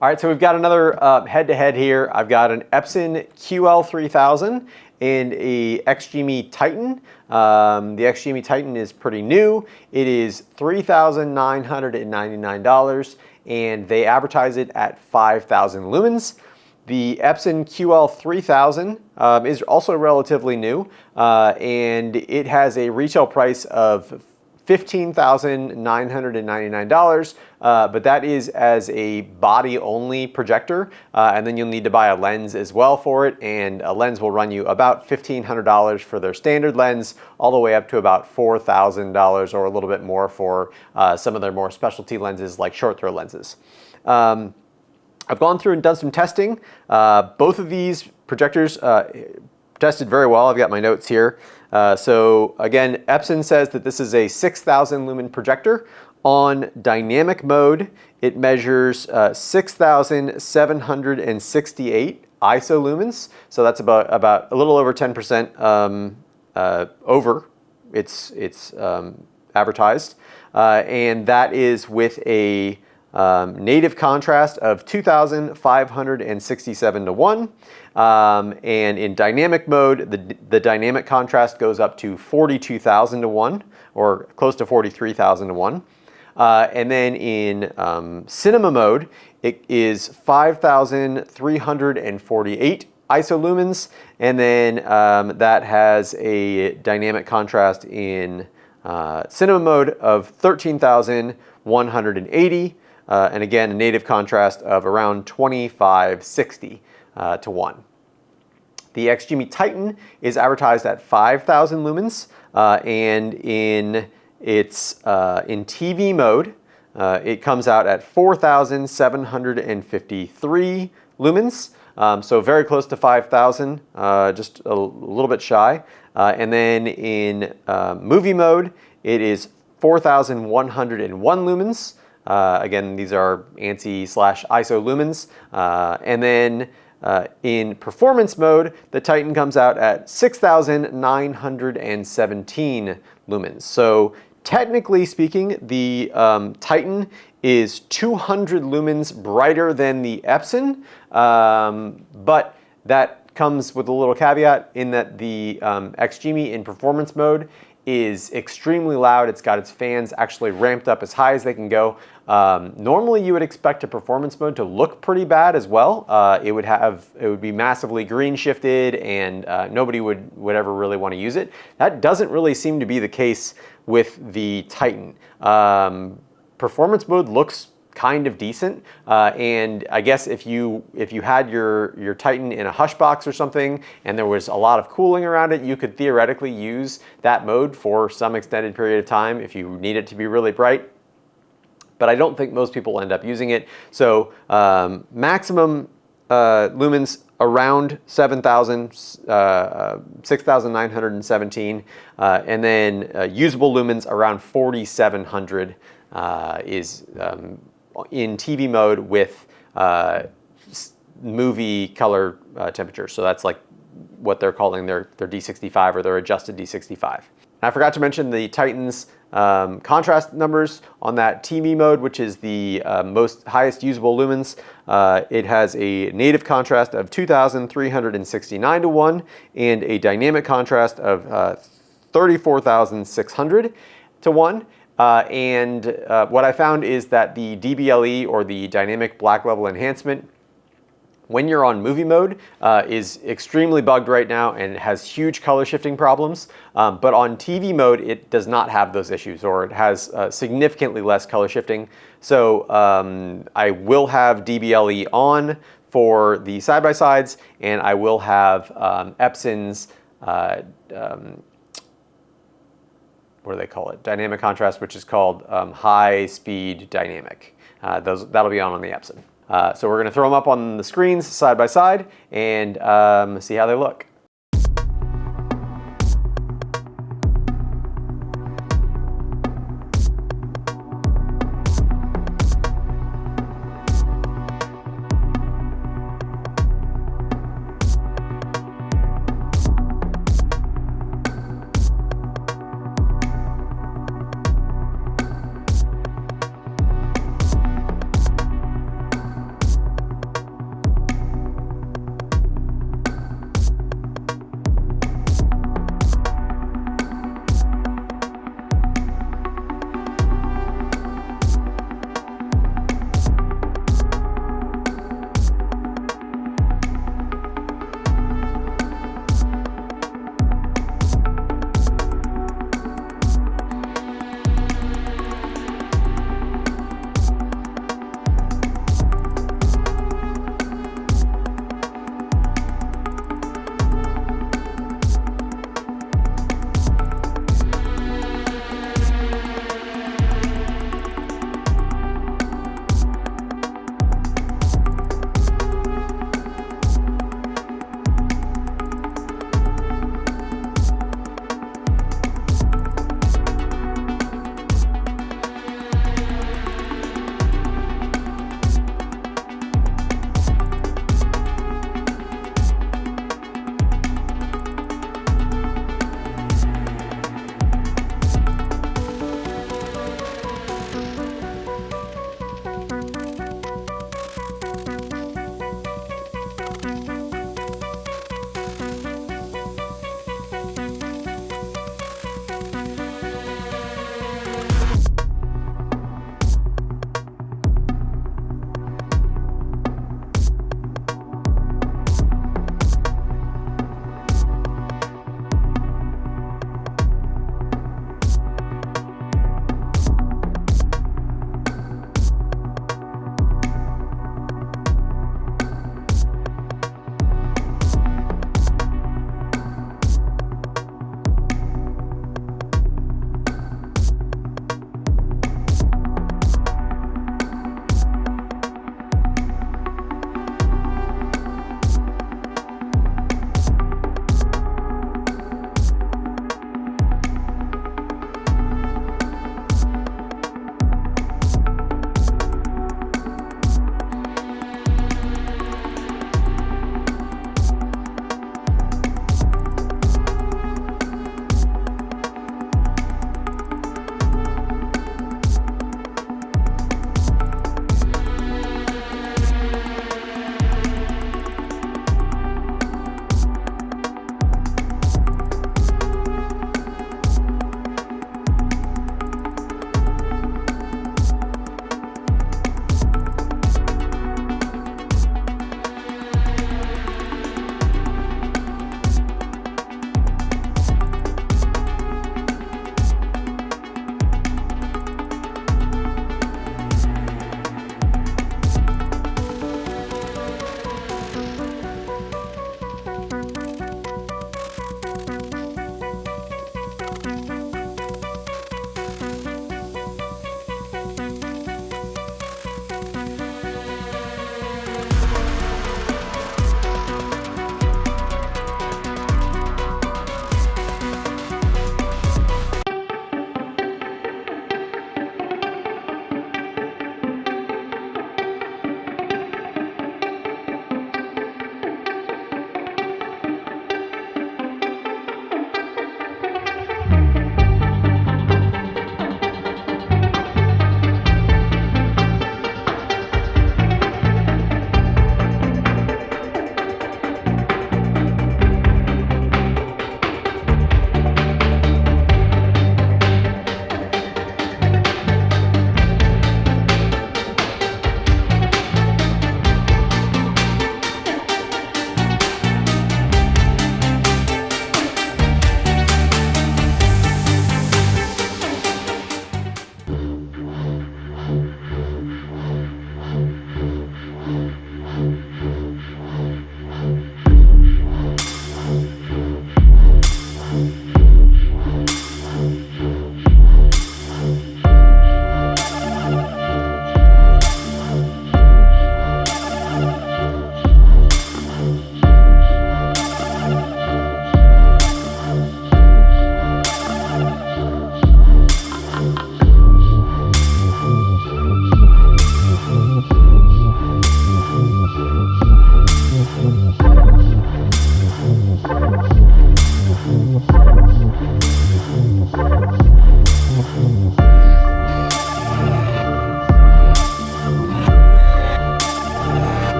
All right, so we've got another head-to-head here. I've got an Epson QL3000 and a XGIMI Titan. The XGIMI Titan is pretty new. It is $3,999 and they advertise it at 5,000 lumens. The Epson QL3000 is also relatively new and it has a retail price of $15,999, but that is as a body-only projector, and then you'll need to buy a lens as well for it, and a lens will run you about $1,500 for their standard lens, all the way up to about $4,000 or a little bit more for some of their more specialty lenses like short throw lenses. I've gone through and done some testing. Both of these projectors tested very well. I've got my notes here. So again, Epson says that this is a 6,000 lumen projector. On dynamic mode, it measures 6,768 ISO lumens. So that's about a little over 10% over its advertised. And that is with a native contrast of 2,567 to 1. And in dynamic mode, the dynamic contrast goes up to 42,000 to 1, or close to 43,000 to 1. And then in cinema mode, it is 5,348 ISO lumens, and then that has a dynamic contrast in cinema mode of 13,180. And again, a native contrast of around 2,560 to 1. The XGIMI Titan is advertised at 5,000 lumens, and in TV mode, it comes out at 4,753 lumens, so very close to 5,000, just a little bit shy. And then in movie mode, it is 4,101 lumens. Again, these are ANSI/ISO lumens. And then in performance mode, the Titan comes out at 6,917 lumens. So technically speaking, the Titan is 200 lumens brighter than the Epson, but that comes with a little caveat in that the XGIMI in performance mode is extremely loud. It's got its fans actually ramped up as high as they can go. Normally you would expect a performance mode to look pretty bad as well. It would be massively green shifted, and nobody would ever really want to use it. That doesn't really seem to be the case with the Titan. Performance mode looks kind of decent, and I guess if you had your Titan in a hush box or something and there was a lot of cooling around it, you could theoretically use that mode for some extended period of time if you need it to be really bright. But I don't think most people will end up using it. So maximum lumens around 7,000, 6,917, and then usable lumens around 4,700 is in TV mode with movie color temperature. So that's like what they're calling their D65 or their adjusted D65. I forgot to mention the Titan's contrast numbers on that TV mode, which is the highest usable lumens. It has a native contrast of 2,369 to 1 and a dynamic contrast of 34,600 to 1. And what I found is that the DBLE, or the dynamic black level enhancement, when you're on movie mode, is extremely bugged right now and has huge color shifting problems. But on TV mode, it does not have those issues, or it has significantly less color shifting. So I will have DBLE on for the side-by-sides, and I will have Epson's what do they call it? Dynamic contrast, which is called high speed dynamic. That'll be on the Epson. So we're going to throw them up on the screens side by side and see how they look.